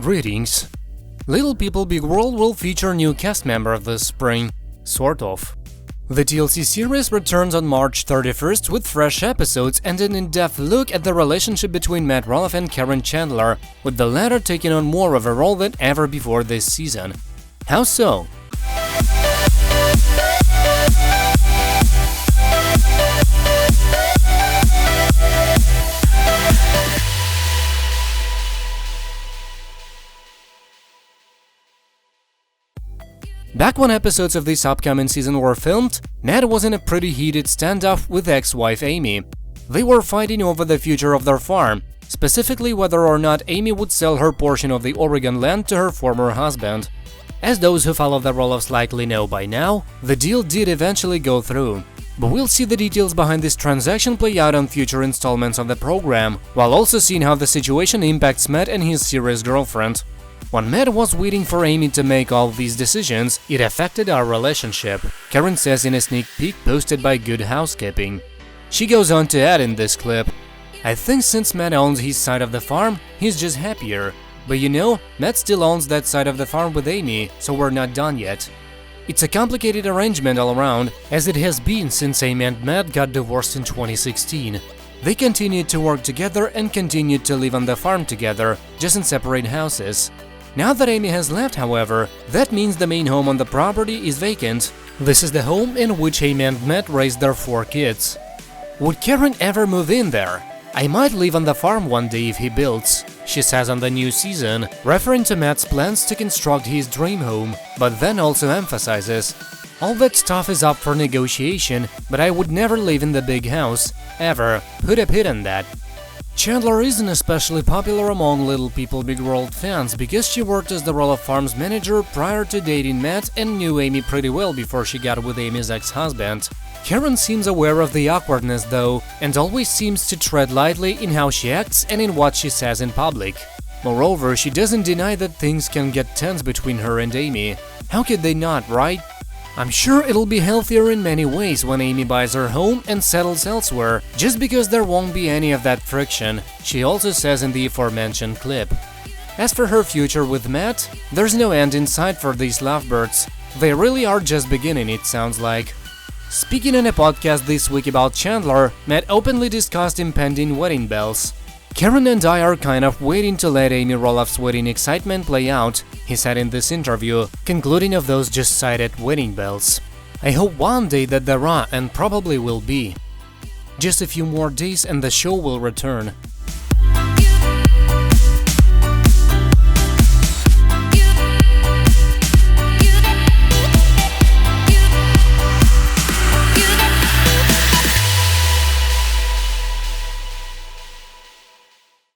Greetings. Little People Big World will feature new cast member this spring, sort of. The TLC series returns on March 31st with fresh episodes and an in-depth look at the relationship between Matt Roloff and Caryn Chandler, with the latter taking on more of a role than ever before this season. How so? Back when episodes of this upcoming season were filmed, Matt was in a pretty heated standoff with ex-wife Amy. They were fighting over the future of their farm, specifically whether or not Amy would sell her portion of the Oregon land to her former husband. As those who follow the Roloffs likely know by now, the deal did eventually go through. But we'll see the details behind this transaction play out on future installments of the program, while also seeing how the situation impacts Matt and his serious girlfriend. When Matt was waiting for Amy to make all these decisions, it affected our relationship, Caryn says in a sneak peek posted by Good Housekeeping. She goes on to add in this clip, "I think since Matt owns his side of the farm, he's just happier. But you know, Matt still owns that side of the farm with Amy, so we're not done yet." It's a complicated arrangement all around, as it has been since Amy and Matt got divorced in 2016. They continued to work together and continued to live on the farm together, just in separate houses. Now that Amy has left, however, that means the main home on the property is vacant. This is the home in which Amy and Matt raised their 4 kids. Would Caryn ever move in there? "I might live on the farm one day if he builds," she says on the new season, referring to Matt's plans to construct his dream home, but then also emphasizes, "All that stuff is up for negotiation, but I would never live in the big house, ever, put a pin on that." Chandler isn't especially popular among Little People Big World fans because she worked as the Roloff Farm's manager prior to dating Matt and knew Amy pretty well before she got with Amy's ex-husband. Caryn seems aware of the awkwardness though, and always seems to tread lightly in how she acts and in what she says in public. Moreover, she doesn't deny that things can get tense between her and Amy. How could they not, right? "I'm sure it'll be healthier in many ways when Amy buys her home and settles elsewhere, just because there won't be any of that friction," she also says in the aforementioned clip. As for her future with Matt, there's no end in sight for these lovebirds. They really are just beginning, it sounds like. Speaking in a podcast this week about Chandler, Matt openly discussed impending wedding bells. "Caryn and I are kind of waiting to let Amy Roloff's wedding excitement play out," he said in this interview, concluding of those just cited wedding bells. "I hope one day that there are and probably will be. Just a few more days and the show will return.